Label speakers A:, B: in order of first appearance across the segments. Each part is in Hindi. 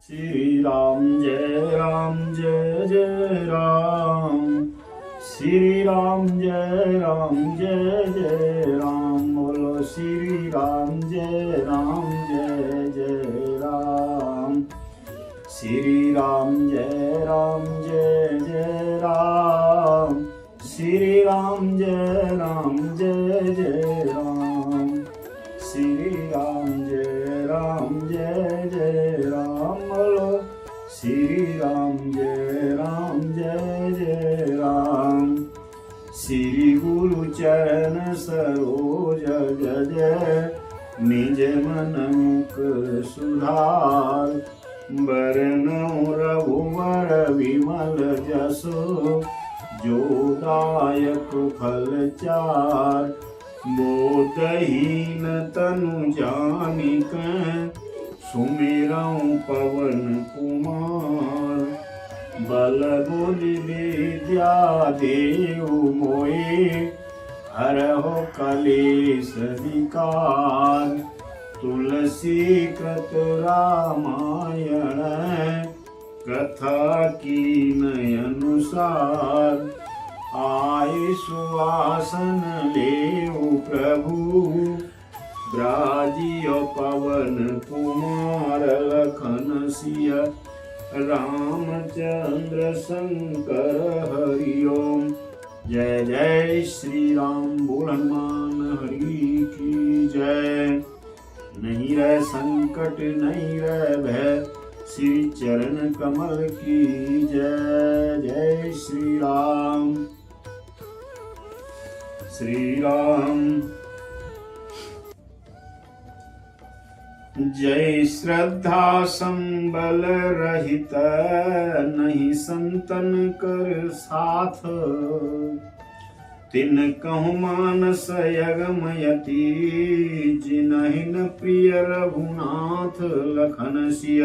A: श्री राम जय जय राम। श्री राम जय जय राम। बोलो श्री राम जय जय राम। श्री राम जय जय राम। श्री राम जय जय राम। श्री राम जय जय राम। बोलो श्री राम जय राम। श्री गुरु चरण सरोज जय निज मन मुख सुधार। बरनउँ रघुवर विमल जसु जो दायक फल चार। बोधहीन तनु जानिक सुमिरउँ पवन कुमार। बल बुद्धि विद्या देहु मोहि हरहु कलेश विकार। तुलसी कृत रामायण कथा कीन अनुसार। आये सुवासन लेऊ प्रभु ब्राजियो पवन कुमार। लखन सिय रामचंद्र शंकर हरि ओम। जय जय श्री राम। बोल हनुमान हरि की जय। नहीं रह संकट नहीं रह भय श्री चरण कमल की जय। जय श्री राम। श्री राम जय श्रद्धा संबल रहित नहीं संतन कर साथ। तिन कहु मानस यगमयति जिनहिन प्रिय रघुनाथ। लखन सिय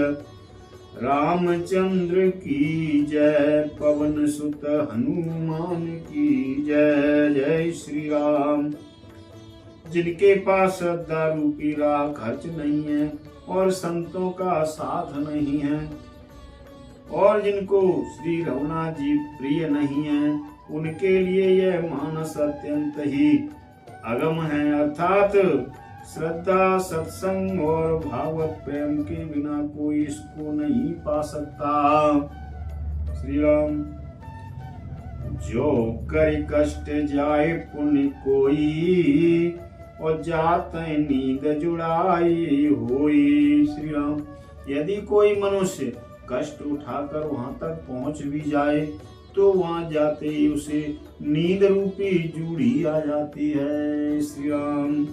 A: रामचंद्र की जय। पवन सुत हनुमान की जय। जय श्री राम। जिनके पास श्रद्धा रूपी राह खर्च नहीं है और संतों का साथ नहीं है और जिनको श्री रघुनाथ जी प्रिय नहीं है उनके लिए यह मानस अत्यंत ही अगम है। अर्थात श्रद्धा सत्संग और भागवत प्रेम के बिना कोई इसको नहीं पा सकता। श्री राम। जो कर कष्ट जाए पुण्य कोई और जात नींद जुड़ाई होई। श्री राम। यदि कोई मनुष्य कष्ट उठाकर वहां तक पहुंच भी जाए तो वहां जाते ही उसे नींद रूपी जूड़ी आ जाती है। श्री राम।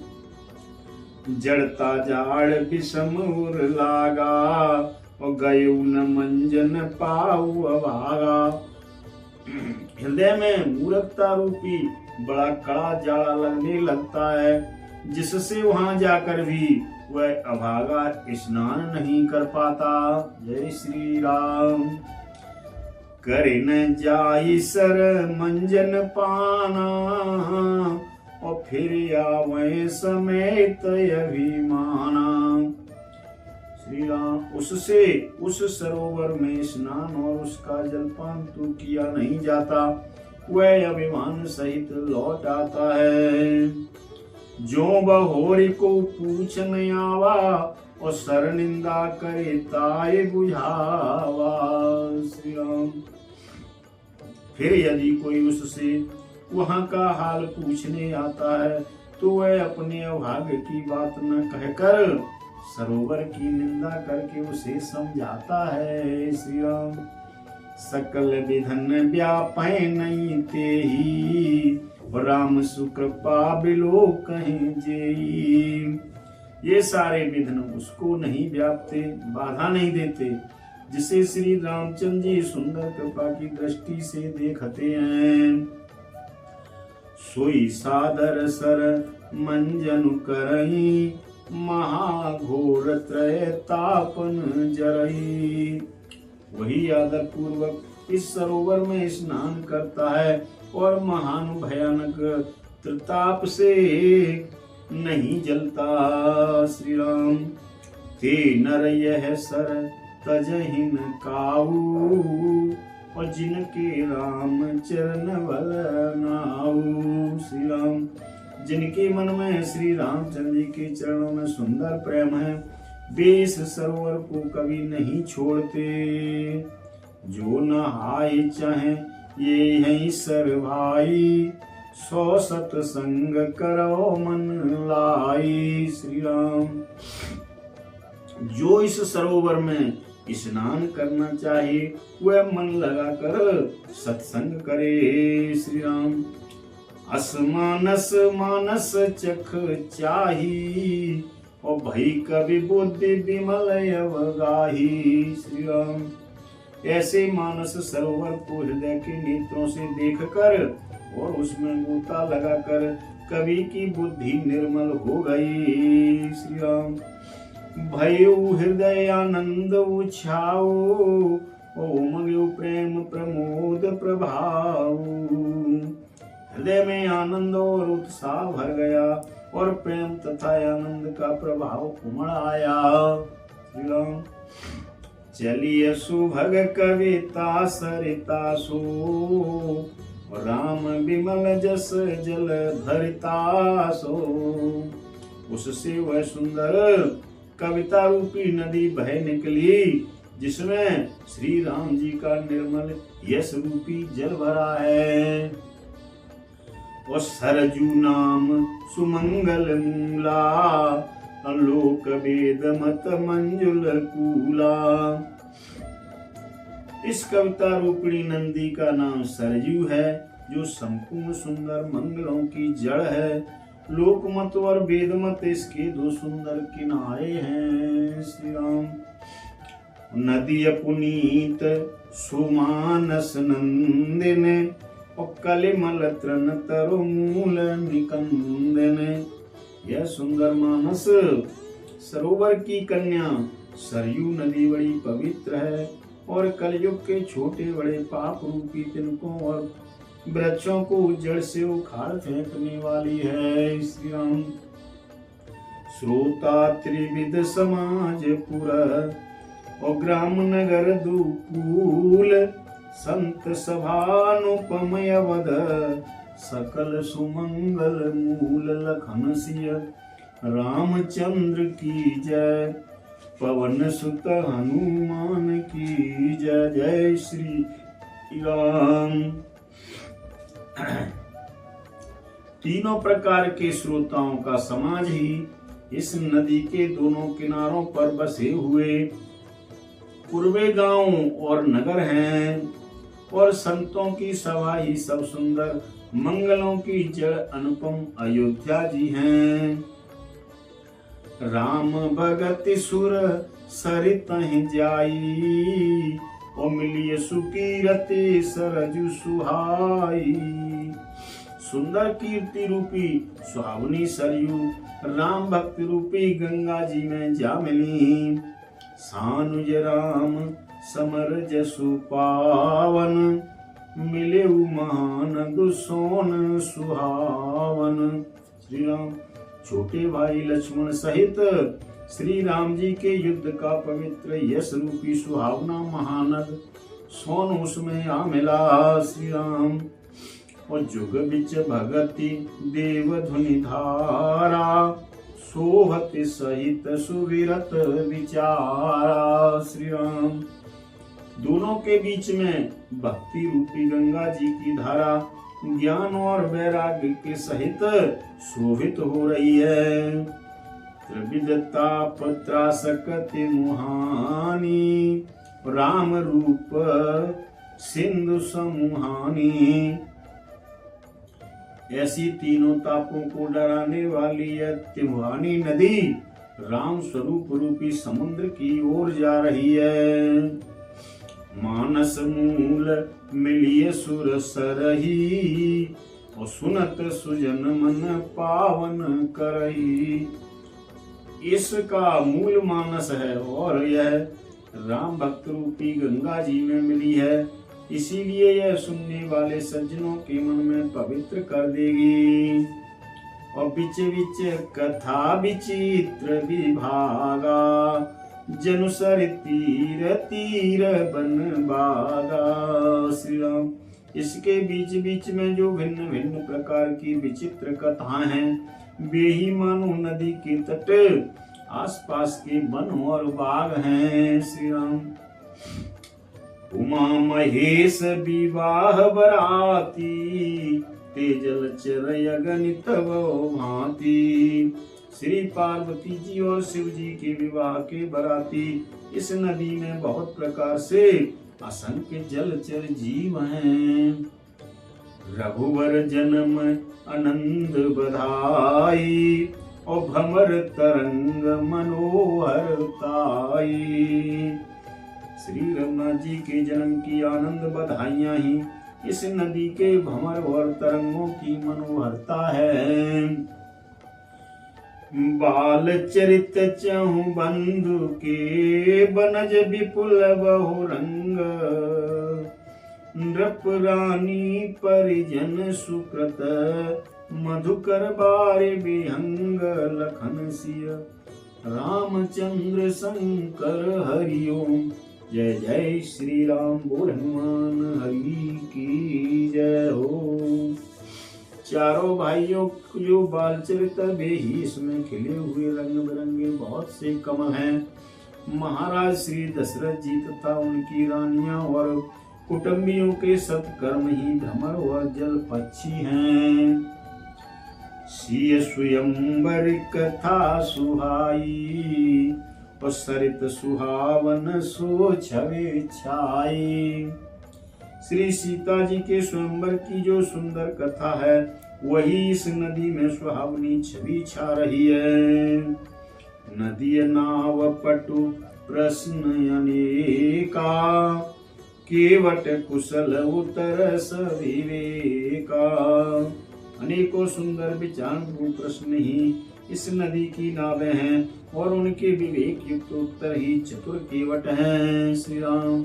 A: जड़ता जाड़ विषम उर लागा और गयु न मंजन पाऊ अभागा। हृदय में मूर्खता रूपी बड़ा कड़ा जाड़ा लगने लगता है जिससे वहां जाकर भी वह अभागा स्नान नहीं कर पाता। जय श्री राम। करे न जाई सर मंजन पाना और फिर आवे समेत अभिमाना। श्री राम। उससे उस सरोवर में स्नान और उसका जलपान तो किया नहीं जाता वह अभिमान सहित लौट आता है। जो बहोरी को पूछ न आवा और सर निंदा करे ताए बुझावा। श्री राम। फिर यदि कोई उससे वहां का हाल पूछने आता है तो वह अपने अभाग्य की बात न कहकर सरोवर की निंदा करके उसे समझाता है। श्री राम। सकल विधन व्यापै नहीं तेहि राम सुकृपा बिलो कहीं जेई। ये सारे विघ्न उसको नहीं व्यापते बाधा नहीं देते जिसे श्री रामचंद्र जी सुंदर कृपा की दृष्टि से देखते हैं। सोई सादर सर मंजन करई महाघोर त्रय तापन जरई। वही आदर पूर्वक इस सरोवर में स्नान करता है और महान भयानक त्रिताप से नहीं जलता। श्री राम। ते नर यह सर तजहिन काऊ, और जिनके राम चरण बल नाऊ। श्री राम, जिनके मन में श्री रामचंद्र जी के चरणों में सुंदर प्रेम है, वे इस सरोवर को कभी नहीं छोड़ते। जो नहाए चाहे ये है सर भाई, 100 सत्संग करो मन लाई। श्री राम, जो इस सरोवर में स्नान करना चाहे वह मन लगाकर सत्संग करे। श्री राम, असमानस मानस चख चाही, और भई कवि बुद्धि विमल अवगाही। श्री राम, ऐसे मानस सरोवर को हृदय के नेत्रों से देखकर और उसमें गोता लगाकर कवि की बुद्धि निर्मल हो गई। श्री राम, भयो हृदय आनंद उछाओ, उमग्यो प्रेम प्रमोद प्रभाव। हृदय में आनंद और उत्साह भर गया और प्रेम तथा आनंद का प्रभाव उमड़ आया। श्री राम, चलिए सुभग कविता सरिता सो, राम विमल जस जल धरिता सो। उससे वह सुंदर कविता रूपी नदी बह निकली, जिसमें श्री राम जी का निर्मल यश रूपी जल भरा है। और सरजू नाम सुमंगल मूला, लोक वेद मत मंजुल कूला। इस कविता रूपिणी नंदी का नाम सरजू है, जो संपूर्ण सुंदर मंगलों की जड़ है। लोकमत और वेदमत इसके 2 सुंदर किनारे हैं। श्री राम, नदी पुनीत सुमानस नंदिन, और कलिमल तृण तरु मूल निकंदन। यह सुंदर मानस सरोवर की कन्या सरयू नदी बड़ी पवित्र है, और कलयुग के छोटे बड़े पाप रूपी तिनकों और वृक्षों को जड़ से उखाड़ फेंकने वाली है। श्री राम, श्रोता त्रिविध समाज पुर, और ग्राम नगर दुकूल। संत सभानुपम अवध, सकल सुमंगल मूल लखन सिय। रामचंद्र की जय, पवन सुत हनुमान की जय। जय श्री राम। तीनों प्रकार के श्रोताओं का समाज ही इस नदी के दोनों किनारों पर बसे हुए पूर्वे गांव और नगर हैं, और संतों की सभा ही सब सुंदर मंगलों की जड़ अनुपम अयोध्या जी हैं। राम भगत सुर सरित जाई, और मिलिए सुकीरति सरजु सुहाई। सुंदर कीर्ति रूपी सुहावनी सरयू राम भक्ति रूपी गंगा जी में जा मिली। सानुज राम समर जसु पावन, मिले महान दुसोन सुहावन। श्री राम, छोटे भाई लक्ष्मण सहित श्री राम जी के युद्ध का पवित्र यश रूपी सुहावना महानद सोन उसमें आ मिला। श्री राम, और जुग बिच भगति देव धुनि धारा, सोहत सहित सुविरत विचारा। श्री राम, दोनों के बीच में भक्ति रूपी गंगा जी की धारा ज्ञान और वैराग्य के सहित शोभित हो रही है। त्रिविधता पत्रासकति मुहानी, राम रूप सिंधु समूहानी। ऐसी तीनों तापों को डराने वाली यह तिमुहानी नदी राम स्वरूप रूपी समुद्र की ओर जा रही है। मानस मूल मिलिए सुर सरही, और सुनत सुजन मन पावन करही। इसका मूल मानस है और यह राम भक्त रूपी गंगा जी में मिली है, इसीलिए यह सुनने वाले सज्जनों के मन में पवित्र कर देगी। और बिच बिच कथा विचित्र विभागा, जनुसर तीर तीर बन बागा। श्री राम। इसके बीच बीच में जो भिन्न भिन्न प्रकार की विचित्र कथाएं हैं वे ही मानो नदी के तट आसपास के वन और बाग हैं। श्री राम। उमा महेश विवाह बराती तेजल चर अगणित भांति। श्री पार्वती जी और शिव जी के विवाह के बराती इस नदी में बहुत प्रकार से असंख्य जलचर जीव हैं। रघुवर जन्म आनंद बधाई और भमर तरंग मनोहर ताई। श्री रघुनाथ जी के जन्म की आनंद बधाइयां ही इस नदी के भंवर और तरंगों की मनोहरता है। बाल चरित चहु बंधु के बनज विपुल बहुरंग। नृप रानी परिजन सुकृत मधुकर बारे विहंग। लखन सिय रामचंद्र शंकर हरिओम। जय जय श्री राम। बोल हनुमान हरि की जय हो। चारों भाइयों जो बालचरित वे ही इसमें खिले हुए रंग बिरंगे बहुत से कमल हैं। महाराज श्री दशरथ जी तथा उनकी रानियां और कुटुंबियों के सत्कर्म ही भ्रमर और जल पक्षी हैं। सिय स्वयंवर कथा सुहाई और सरित सुहावन सो छवि छाई। श्री सीता जी के स्वयंवर की जो सुंदर कथा है वही इस नदी में सुहावनी छवि छा रही है। नदी नाव पटु प्रश्न अनेका केवट कुशल उत्तर सविवेका। अनेकों सुंदर विचार प्रश्न ही इस नदी की नावें हैं और उनके विवेक युक्त उत्तर ही चतुर केवट हैं। श्री राम।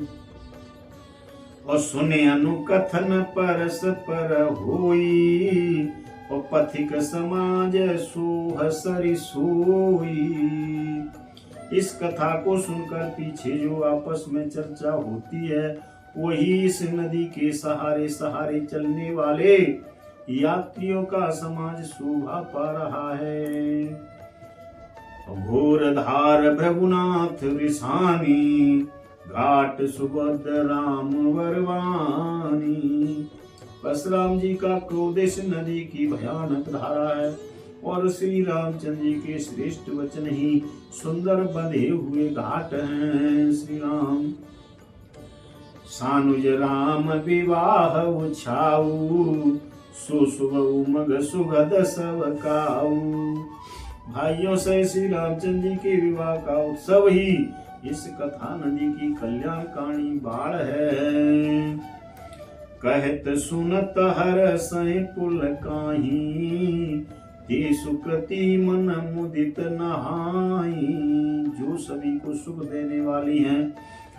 A: और सुने अनुकथन परस पर होई और पथिक समाज सोह सरि सोई। इस कथा को सुनकर पीछे जो आपस में चर्चा होती है वही इस नदी के सहारे सहारे चलने वाले यात्रियों का समाज शोभा पा रहा है। घोर धार भृगुनाथ रिसानी घाट सुभद्र राम वरवानी। परशुराम जी का क्रोध इस नदी की भयानक धारा है और श्री रामचंद्र जी के श्रेष्ठ वचन ही सुंदर बंधे हुए घाट हैं। श्री राम। सानुज राम विवाह उछाऊ सो शुभ उमग सुगध सब काऊ। भाइयों से श्री रामचंद्र जी के विवाह का उत्सव ही इस कथा नदी की कल्याणकाणी बाढ़ है। कहत सुनत हर सै पुल काही ते सुकृति मन मुदित नहाई। जो सभी को सुख देने वाली हैं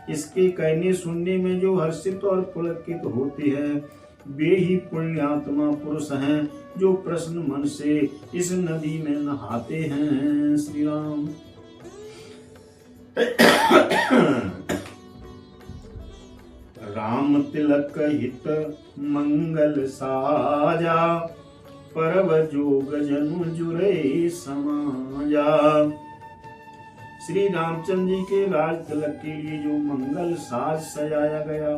A: इसके कहने सुनने में जो हर्षित और पुलकित होते हैं वे ही पुण्यात्मा पुरुष हैं जो प्रसन्न मन से इस नदी में नहाते हैं। श्री राम। राम तिलक हित मंगल साजा परव जोग जनु जुरे समाजा। श्री रामचंद्र जी के राज तिलक के लिए जो मंगल साज सजाया गया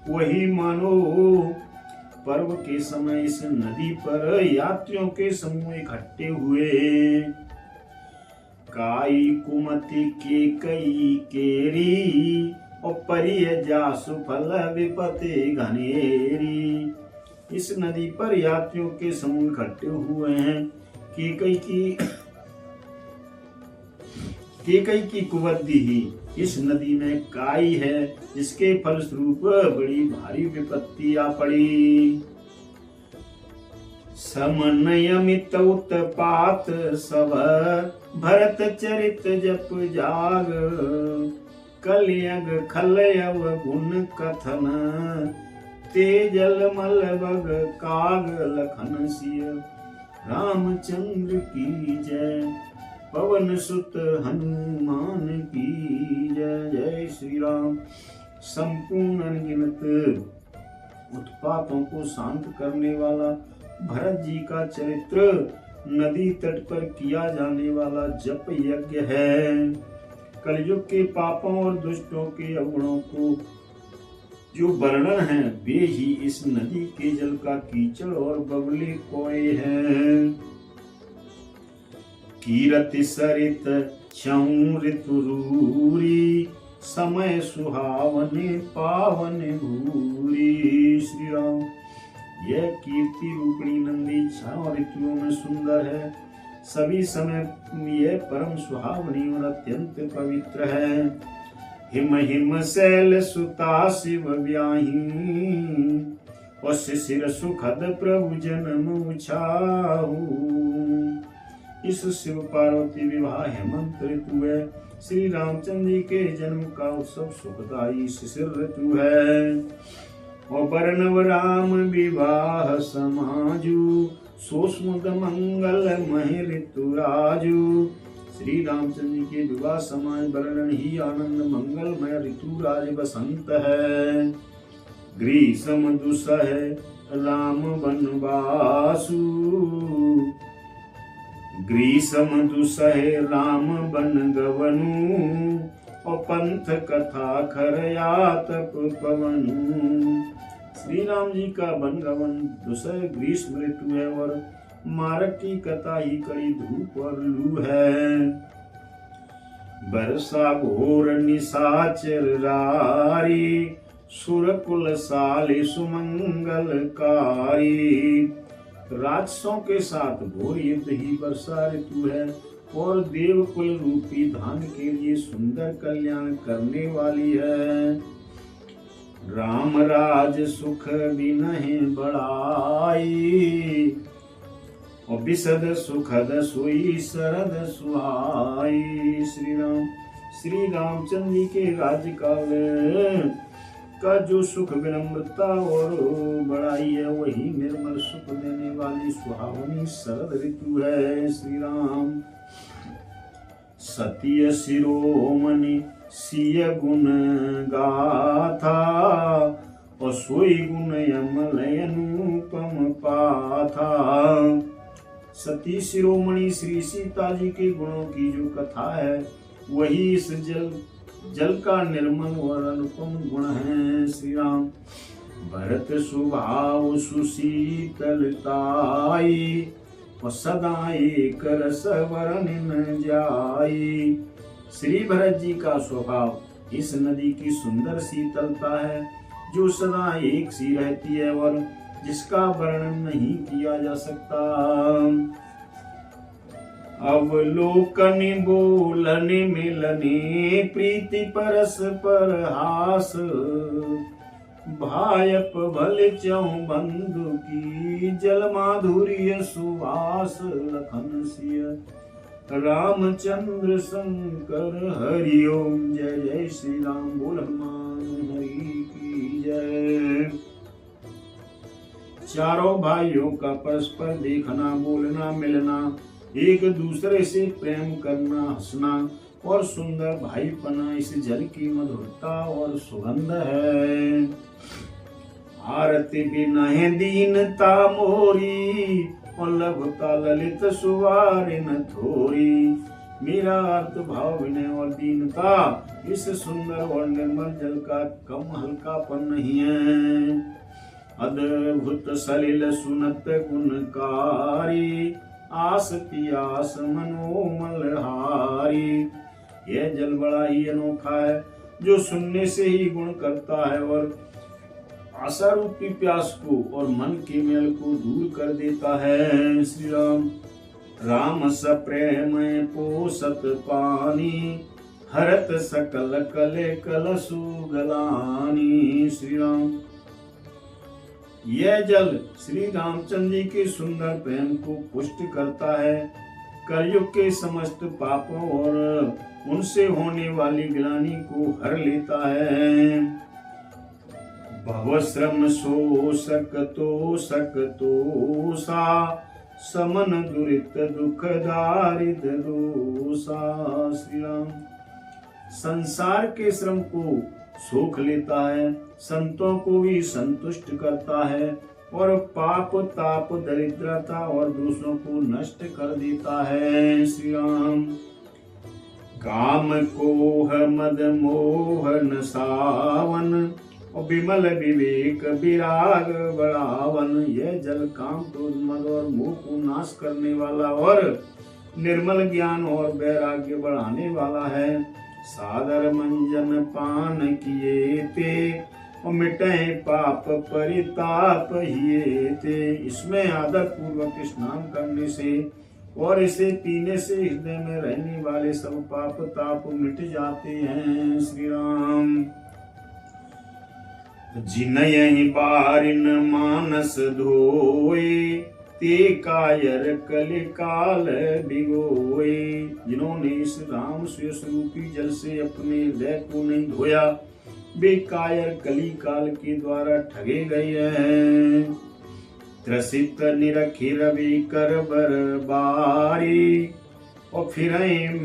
A: वही मानो पर्व के समय इस नदी पर यात्रियों के समूह इकट्ठे हुए। काई कुमति के कई केरी और परिय जासु फल विपति घनेरी। इस नदी पर यात्रियों के समूह इकट्ठे हुए हैं। केकई की कुवद्दी ही इस नदी में काई है जिसके फलस्वरूप बड़ी भारी विपत्ति आ पड़ी। समनयमित उत्पात सब भरत चरित जप जाग कलयग खलयव गुण कथन तेजल मल बग काग लखन सिय रामचंद्र की जय। पवन सुत हनुमान की जय। जय श्री राम। संपूर्ण अनगिनत उत्पातों को शांत करने वाला भरत जी का चरित्र नदी तट पर किया जाने वाला जप यज्ञ है। कलयुग के पापों और दुष्टों के अवगुणों को जो वर्णन है वे ही इस नदी के जल का कीचड़ और बबले कोय हैं। कीरति सरित छऊ ऋतुरूरी समय सुहावने पावन भूरी। श्री राम। यह कीर्ति रूपिणी नंदी छाओ ऋतुओं में सुंदर है, सभी समय यह परम सुहावनी और अत्यंत पवित्र है। हिम हिम शैल सुता शिव व्याही और शिशिर सुखद प्रभु जन्म उछाऊ। इस शिव पार्वती विवाह हेमंत ऋतु है। श्री रामचंद्र जी के जन्म का उत्सव सुखदायी शिशिर ऋतु है। और बरनव राम विवाह समाजू सोस्मुद मंगल मह ऋतु राजू। श्री रामचंद्र जी के विवाह समाज वर्णन ही आनंद मंगलमय ऋतु राज बसंत है। ग्रीष्म दुसह राम वनवासु। ग्रीष्म दुसह राम बन गवनु और पंथ कथा खरया तप पवनु। श्री राम जी का बनगवन दुसह ग्रीष्म ऋतु है और मारक की कथा ही कड़ी धूप और लू है। बरसा घोर निशाचर रारी सुरकुल साले सुमंगलकारी। राक्षसों के साथ घोर युद्ध ही वर्षा ऋतु है और देवकुल रूपी धान के लिए सुंदर कल्याण करने वाली है। राम राज सुख बिनहि बढ़ाई और विशद सुखद सोई शरद सुहाई। श्री रामचंद्र जी के राज्यकाल का जो सुख विनम्रता और बड़ाई है वही निर्मल सुख देने वाली सुहावनी शरद ऋतु है। श्री राम। सत्य शिरोमणि सिय गुण गाथा और सोई गुण यमल अनुपम पाथा। सती शिरोमणि श्री सीता जी के गुणों की जो कथा है वही इस जल का निर्मल और अनुपम गुण है। श्री राम। भरत स्वभाव सुशीतलताई और सदा एक रस वरन न जाई। श्री भरत जी का स्वभाव इस नदी की सुंदर शीतलता है जो सदा एक सी रहती है और जिसका वर्णन नहीं किया जा सकता। अवलोकन बोलन मिलने प्रीति परस पर हास। भायप भल चौ बंधु की जल माधुर्य सुवास। लखन सिय रामचंद्र शंकर हरि ओम। जय जय श्री राम। बोल हनुमान हरि की जय। चारों भाइयों का परस्पर देखना बोलना मिलना एक दूसरे से प्रेम करना हंसना और सुंदर भाईपना इस जल की मधुरता और सुगंध है। आरती बिनहि दीनता मोरी और लघुता ललित सुवारिन थोरी। मेरा अर्थ भाव विनय और दीनता इस सुंदर और निर्मल जल का कम हल्कापन नहीं है। अद्भुत सलिल सुनत गुणकारी आस पियास मनोमल हारी। यह जल बड़ा ही अनोखा है जो सुनने से ही गुण करता है और आशा रूपी प्यास को और मन के मेल को दूर कर देता है। श्री राम। राम सप्रेम पोषत पानी हरत सकल कले कलसु गलानी। श्री राम। यह जल श्री रामचंद्र जी के सुंदर प्रेम को पुष्ट करता है, कलयुग के समस्त पापों और उनसे होने वाली ग्लानि को हर लेता है। भव श्रम शोषक तोषक तोषा समन दुरित दुख दारिद्र दोषा। श्री राम। संसार के श्रम को सोख लेता है, संतों को भी संतुष्ट करता है और पाप ताप दरिद्रता और दोषों को नष्ट कर देता है। श्री राम। काम कोह मद मोह नसावन और विमल विवेक विराग बढ़ावन। यह जल काम क्रोध मद और मोह को नाश करने वाला और निर्मल ज्ञान और वैराग्य बढ़ाने वाला है। सादर मंजन पान किए ते और मिटाए पाप परिताप हिए थे। इसमें आदर पूर्वक स्नान करने से और इसे पीने से हृदय में रहने वाले सब पाप ताप मिट जाते हैं। श्री राम। जिनहि बारिन मानस धोए ते कायर कलिकाल भिगोए। जिन्होंने इस राम स्वरूपी जल से अपने हृदय को नहीं धोया वे कायर कली काल के द्वारा ठगे गए हैं। त्रसित निरखी रवि कर बरबारी और फिर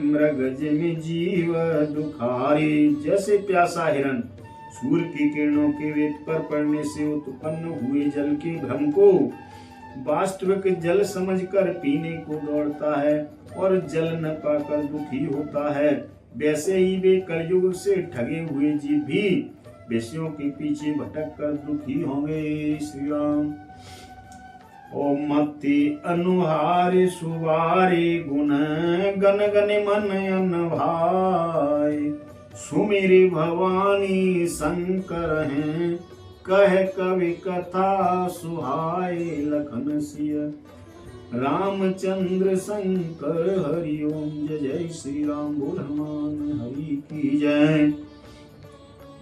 A: मृग जिम जीव दुखारी। जैसे प्यासा हिरण सूर्य की किरणों के वेद पर पड़ने से उत्पन्न हुए जल के भ्रम को वास्तविक जल समझकर पीने को दौड़ता है और जल न पाकर दुखी होता है, वैसे ही वे कलयुग से ठगे हुए जीव भी विषयों के पीछे भटक कर दुखी होंगे। श्री राम। ओम मति अनुहारे सुवारे गुण गन गन मन अन भाई। सुमेरे भवानी शंकर हैं कह कवि कथा सुहाए। लखन सिय रामचंद्र शंकर हरि ओम। जय जय श्री राम। बोल हनुमान हरि की जय।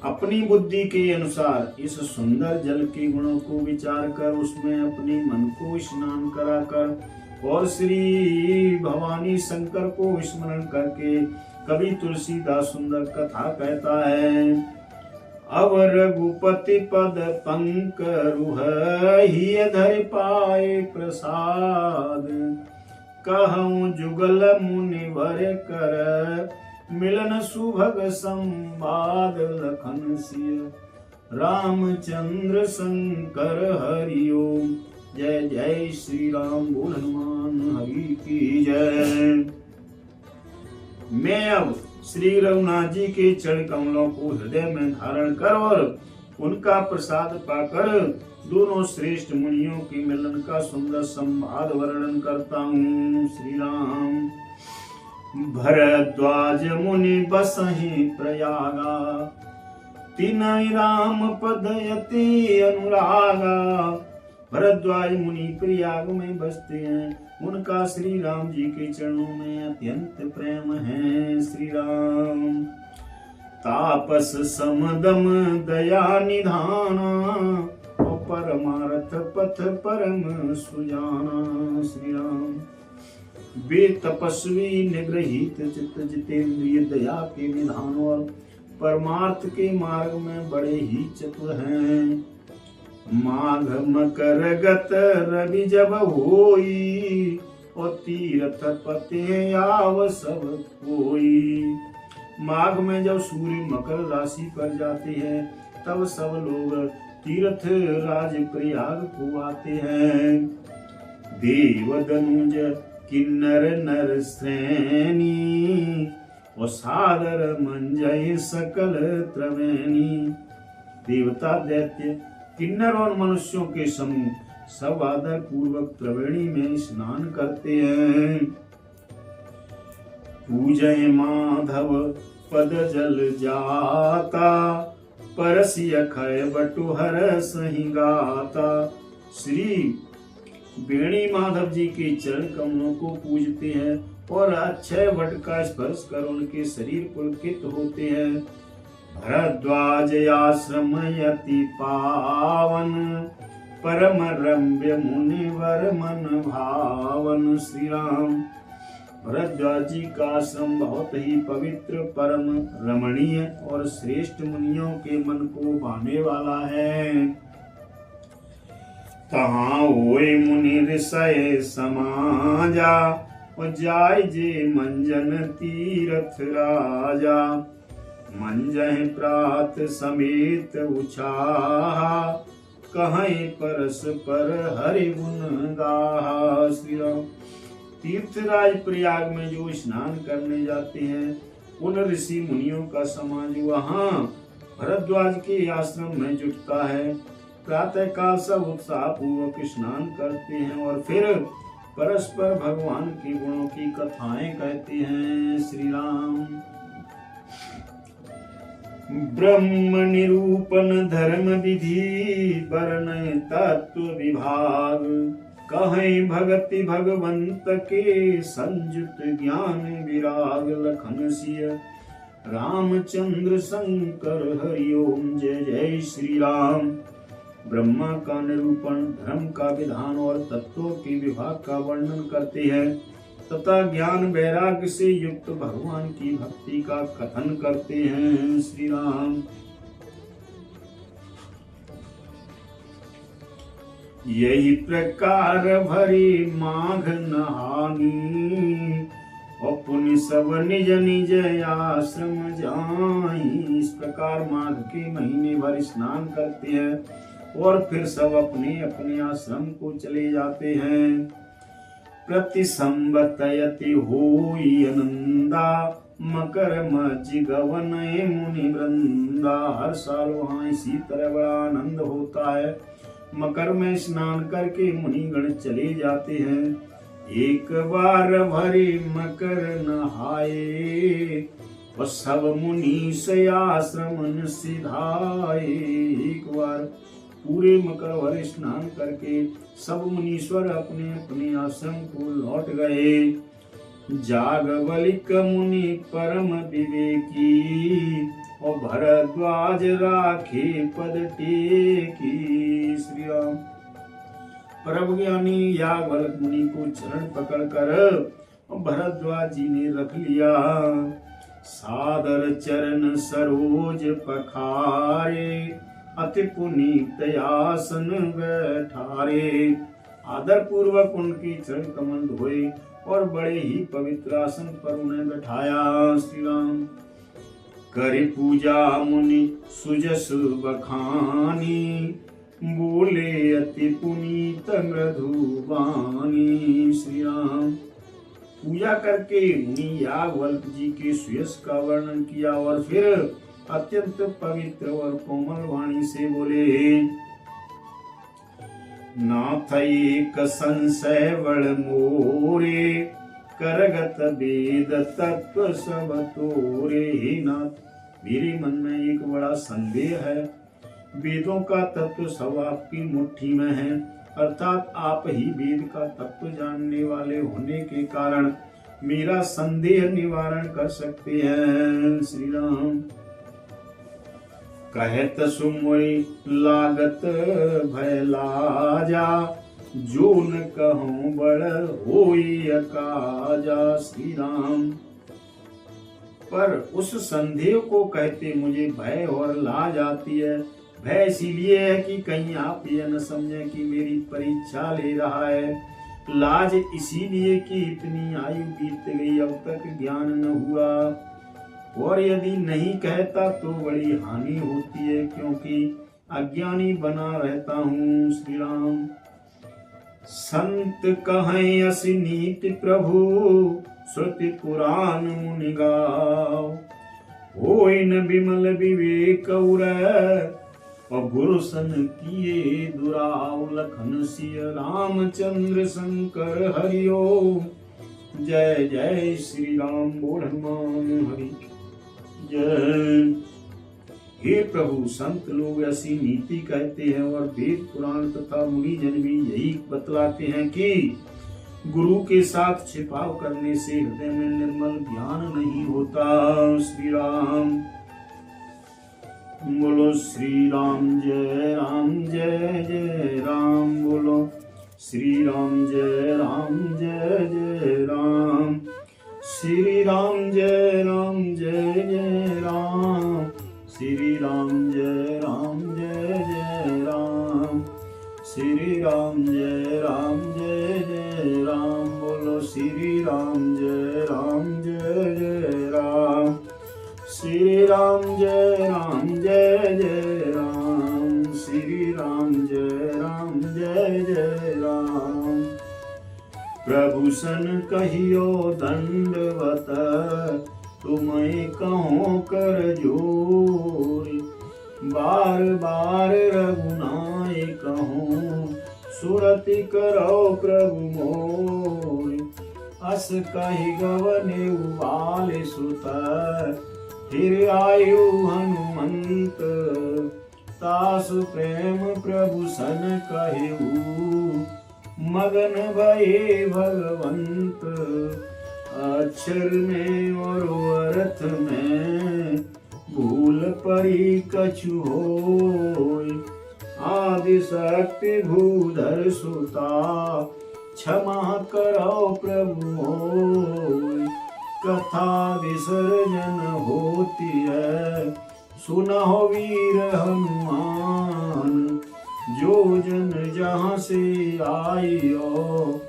A: अपनी बुद्धि के अनुसार इस सुंदर जल के गुणों को विचार कर उसमें अपने मन को स्नान कराकर और श्री भवानी शंकर को स्मरण करके कवि तुलसीदास सुंदर कथा कहता है। अब रघुपति पद पंकरुह ही धर पाए प्रसाद। कहूँ जुगल मुनिवर कर मिलन सुभग संवाद। लखन सिय रामचंद्र शंकर हरि ओम। जय जय श्री राम। बोल हनुमान हरि की जय। मैं अब श्री रघुनाथ जी के चरण कमलों को हृदय में धारण कर और उनका प्रसाद पाकर दोनों श्रेष्ठ मुनियों के मिलन का सुंदर संवाद वर्णन करता हूँ। श्री राम। भरद्वाज मुनि बसहि प्रयागा तिनहि राम पद यति अनुरागा। भरद्वाज मुनि प्रयाग में बसते हैं, उनका श्री राम जी के चरणों में अत्यंत प्रेम है। श्री राम। तापस समदम दया निधाना और परमार्थ पथ परम सुजाना। श्री राम। वे तपस्वी निग्रहित चित्त जितेंद्रिय दया के निधान और परमार्थ के मार्ग में बड़े ही चतुर हैं। माघ मकर गत रवि जब होई और तीर्थ पते आव सब कोई। माघ में जब सूर्य मकर राशि पर जाते हैं तब सब लोग तीर्थ राज प्रयाग को आते हैं। देव दनुज किन्नर नर श्रेणी और सादर मंजय सकल त्रिवेणी। देवता दैत्य किन्नर और मनुष्यों के समूह सब आदर पूर्वक त्रिवेणी में स्नान करते हैं। पूजय माधव पद जल जाता परसिय खय बटुहर सही गाता। श्री बेणी माधव जी के चरण कमलों को पूजते हैं और अक्षय वट का स्पर्श कर उनके शरीर पुलकित होते हैं। भरद्वाज आश्रम यति पावन परम रम्य मुनिवर मन भावन। श्री राम। भरद्वाज जी का आश्रम बहुत ही पवित्र परम रमणीय और श्रेष्ठ मुनियों के मन को भाने वाला है। तहाँ होए मुनि ऋषय समाजा, और जाय जे मंजन तीरथ राजा। मंजह प्रात समेत उछाहा, कहीं परस पर हरि गुण गाहा। श्री राम। तीर्थराज प्रयाग में जो स्नान करने जाते हैं, उन ऋषि मुनियों का समाज वहाँ भरद्वाज के आश्रम में जुटता है। प्रातः काल सब उत्साह पूर्वक स्नान करते हैं और फिर परस्पर भगवान के गुणों की कथाएं कहते हैं। श्री राम। ब्रह्म निरूपण धर्म विधि वर्ण तत्व विभाग, कहें भगति भगवंत के संयुक्त ज्ञान विराग। लखन सिय रामचंद्र शंकर हरिओम। जय जय श्री राम। ब्रह्मा का निरूपण, धर्म का विधान और तत्वों के विभाग का वर्णन करते हैं तथा ज्ञान वैराग्य से युक्त भगवान की भक्ति का कथन करते हैं। श्री राम। यही प्रकार भरी माघ नहानी, और पुण्य सब निज निज आश्रम जाई। इस प्रकार माघ के महीने भर स्नान करते हैं और फिर सब अपने अपने आश्रम को चले जाते हैं। प्रति संबतयति होई आनंदा, मकर मज्जि गवन मुनि वृंदा। हर साल वहाँ इसी तरह बड़ा आनंद होता है। मकर में स्नान करके मुनिगण चले जाते हैं। एक बार भरे मकर नहाए, और सब मुनीष आश्रम सिधाए। एक बार पूरे मकर भर स्नान करके सब मुनीश्वर अपने अपने आश्रम को लौट गए। जागवलिक मुनि परम विवेकी, और भरद्वाज राखे पद टेकी। श्री राम। परम ज्ञानी याज्ञवल्क्य मुनि को चरण पकड़कर भरद्वाज जी ने रख लिया। सादर चरण सरोज पखारे, अति पुनीत आसन बैठारे। आदर पूर्वक उनके चरण कमल धोए और बड़े ही पवित्र आसन पर उन्हें बैठाया। श्री राम। करे पूजा मुनि सुजस बखानी, बोले अति पुनीत मृदुबानी। श्री राम। पूजा करके मुनि याज्ञवल्क्य जी के सुयश का वर्णन किया और फिर अत्यंत पवित्र और कोमल वाणी से बोले। नाथ एक संशय बड़ मोरे, करगत वेद तत्व सब तोरे। हे नाथ, मेरे मन में एक बड़ा संदेह है। वेदों का तत्व सब आपकी मुट्ठी में है, अर्थात आप ही वेद का तत्व जानने वाले होने के कारण मेरा संदेह निवारण कर सकते हैं। श्री राम। कहत सुमोई लागत भय लाजा, जो न कहूँ बड़ होई अकाजा। श्री राम। पर उस संदेह को कहते मुझे भय और लाज आती है। भय इसीलिए है कि कहीं आप यह न समझे कि मेरी परीक्षा ले रहा है। लाज इसीलिए कि इतनी आयु बीत गई, अब तक ज्ञान न हुआ, और यदि नहीं कहता तो बड़ी हानि होती है, क्योंकि अज्ञानी बना रहता हूँ। श्री राम। संत कहें असि नीति प्रभु, श्रुति पुराण मुनि गाओ। होय न विमल विवेक उरै, और गुरु सन किए दुराव। लखन सिय रामचंद्र शंकर हरिओम। जय जय श्री राम। बोल हनुमान हरि जय। हे प्रभु, संत लोग ऐसी नीति कहते हैं और वेद पुराण तथा मुनि जन भी यही बतलाते हैं कि गुरु के साथ छिपाव करने से हृदय में निर्मल ज्ञान नहीं होता। श्री राम। बोलो श्री राम जय जय राम। बोलो श्री राम जय जय राम। श्री राम जय जय राम। श्री राम जय जय राम। श्री राम जय राम जय जय राम। बोलो श्री राम जय जय राम। श्री राम जय जय राम। श्री राम जय जय राम। प्रभु सन कहियो दंडवत, तुम्हें कहो कर जोर। बार बार रघुनाय कहूँ, सुरति करो प्रभु मोर। अस कहि गवने उबाल सुत, फिर आयु हनुमंत। तासु प्रेम प्रभु सन कहू, मगन भये भगवंत। अक्षर में और अर्थ में, भूल परी कछु होय। आदि शक्ति भूधर सुता, क्षमा करो प्रभु मोय। कथा विसर्जन होती है, सुनहो वीर हनुमान। जो जन जहाँ से आइयो,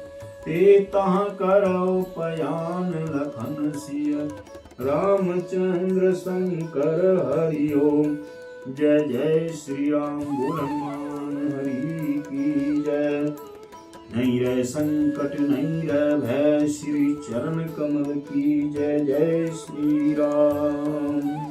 A: ते तहाँ करो पयान। लखन सिया रामचंद्र शंकर हरि ओम। जय जय श्री राम। बोल हनुमान हरि की जय। नहीं रह संकट नहीं रह भय, श्री चरण कमल की जय। जय श्री राम।